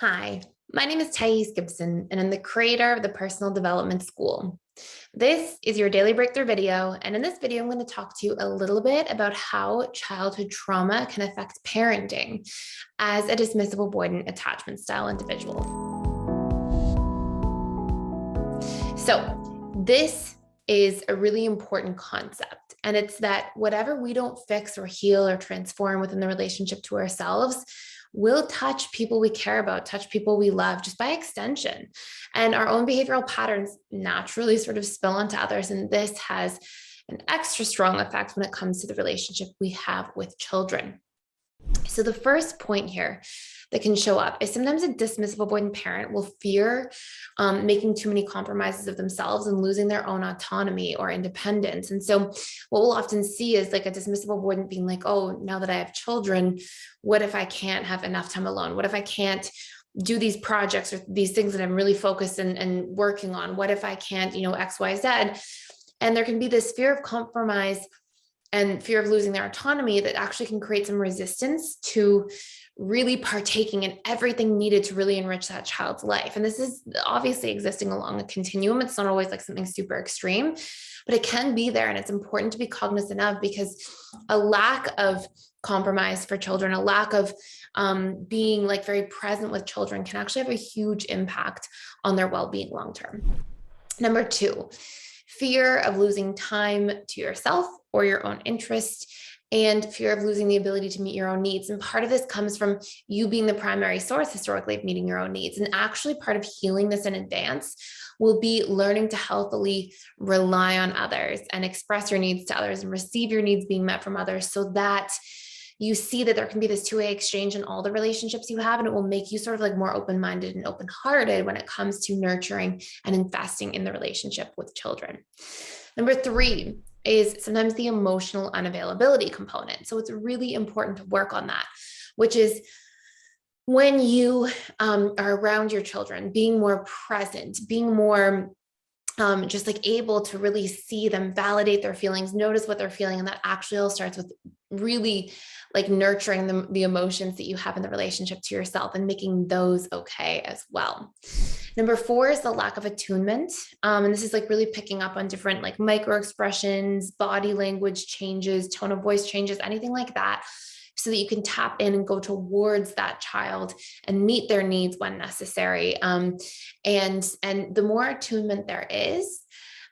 Hi, my name is Gibson, and I'm the creator of the Personal Development School. This is your daily breakthrough video, and in this video, I'm going to talk to you a little bit about how childhood trauma can affect parenting as a dismissive avoidant attachment style individual. So, this is a really important concept, and it's that whatever we don't fix or heal or transform within the relationship to ourselves will touch people we care about, touch people we love just by extension. And our own behavioral patterns naturally sort of spill onto others. And this has an extra strong effect when it comes to the relationship we have with children. So the first point here that can show up is sometimes a dismissive avoidant parent will fear making too many compromises of themselves and losing their own autonomy or independence. And so what we'll often see is like a dismissive avoidant being like, oh, now that I have children, what if I can't have enough time alone? What if I can't do these projects or these things that I'm really focused and working on? What if I can't, X, Y, Z? And there can be this fear of compromise and fear of losing their autonomy that actually can create some resistance to really partaking in everything needed to really enrich that child's life. And this is obviously existing along a continuum. It's not always like something super extreme, but it can be there. And it's important to be cognizant of, because a lack of compromise for children, a lack of being like very present with children can actually have a huge impact on their well-being long-term. Number two, fear of losing time to yourself or your own interest, and fear of losing the ability to meet your own needs. And part of this comes from you being the primary source historically of meeting your own needs. And actually part of healing this in advance will be learning to healthily rely on others and express your needs to others and receive your needs being met from others, so that you see that there can be this two-way exchange in all the relationships you have, and it will make you sort of like more open-minded and open-hearted when it comes to nurturing and investing in the relationship with children. Number three is sometimes the emotional unavailability component. So it's really important to work on that, which is when you are around your children, being more present, being more just like able to really see them, validate their feelings, notice what they're feeling. And that actually all starts with really like nurturing the emotions that you have in the relationship to yourself and making those okay as well. Number four is the lack of attunement. And this is like really picking up on different like micro expressions, body language changes, tone of voice changes, anything like that, so that you can tap in and go towards that child and meet their needs when necessary. And the more attunement there is,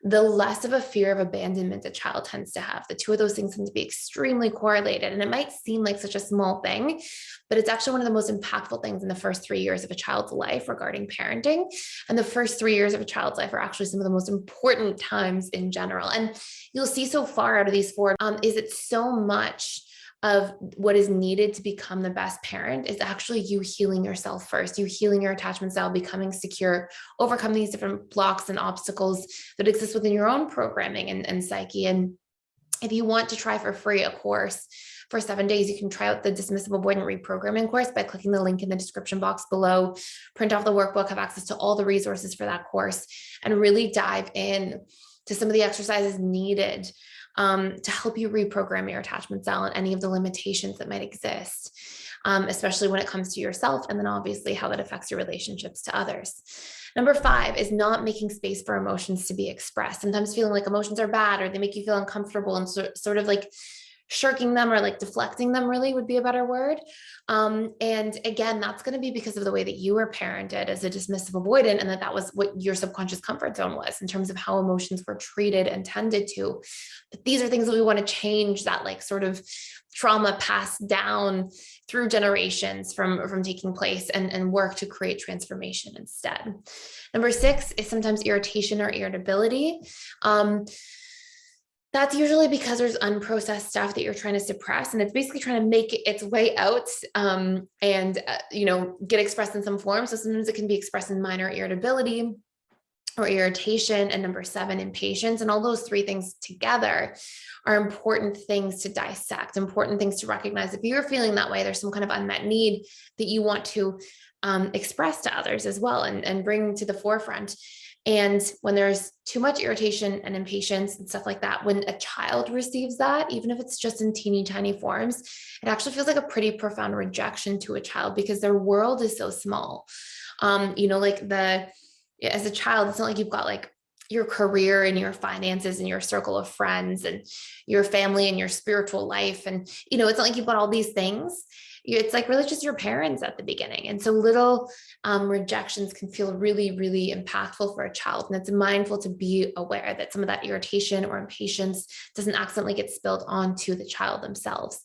the less of a fear of abandonment a child tends to have. The two of those things tend to be extremely correlated. And it might seem like such a small thing, but it's actually one of the most impactful things in the first 3 years of a child's life regarding parenting. And the first 3 years of a child's life are actually some of the most important times in general. And you'll see so far out of these four, is it so much of what is needed to become the best parent is actually you healing yourself first, you healing your attachment style, becoming secure, overcome these different blocks and obstacles that exist within your own programming and psyche. And if you want to try for free a course for 7 days, you can try out the dismissive avoidant reprogramming course by clicking the link in the description box below, print off the workbook, have access to all the resources for that course, and really dive in to some of the exercises needed to help you reprogram your attachment style and any of the limitations that might exist, especially when it comes to yourself, and then obviously how that affects your relationships to others. Number five is not making space for emotions to be expressed. Sometimes feeling like emotions are bad or they make you feel uncomfortable, and sort of like shirking them or like deflecting them really would be a better word. And again, that's going to be because of the way that you were parented as a dismissive avoidant, and that was what your subconscious comfort zone was in terms of how emotions were treated and tended to. But these are things that we want to change, that like sort of trauma passed down through generations from taking place, and work to create transformation instead. Number six is sometimes irritation or irritability. That's usually because there's unprocessed stuff that you're trying to suppress, and it's basically trying to make its way out and get expressed in some form. So sometimes it can be expressed in minor irritability or irritation. And number seven, impatience. And all those three things together are important things to dissect, important things to recognize. If you're feeling that way, there's some kind of unmet need that you want to express to others as well, and bring to the forefront. And when there's too much irritation and impatience and stuff like that, when a child receives that, even if it's just in teeny tiny forms, it actually feels like a pretty profound rejection to a child because their world is so small. Like as a child, it's not like you've got like your career and your finances and your circle of friends and your family and your spiritual life. And, it's not like you've got all these things. It's like really just your parents at the beginning. And so little rejections can feel really, really impactful for a child. And it's mindful to be aware that some of that irritation or impatience doesn't accidentally get spilled onto the child themselves.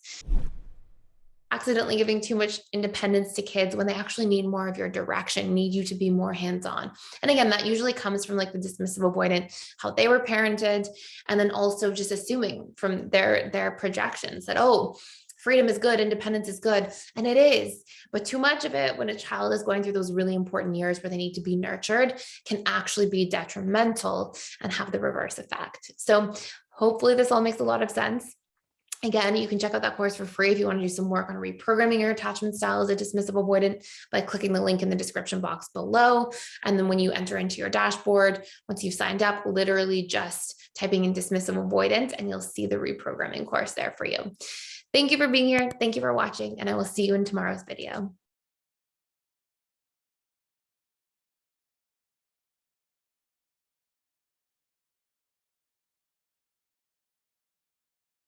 Accidentally giving too much independence to kids when they actually need more of your direction, need you to be more hands-on. And again, that usually comes from like the dismissive avoidant, how they were parented, and then also just assuming from their projections that, oh, freedom is good, independence is good. And it is, but too much of it when a child is going through those really important years where they need to be nurtured can actually be detrimental and have the reverse effect. So hopefully this all makes a lot of sense. Again, you can check out that course for free if you want to do some work on reprogramming your attachment style as a dismissive avoidant by clicking the link in the description box below. And then when you enter into your dashboard, once you've signed up, literally just typing in dismissive avoidant and you'll see the reprogramming course there for you. Thank you for being here. Thank you for watching, and I will see you in tomorrow's video.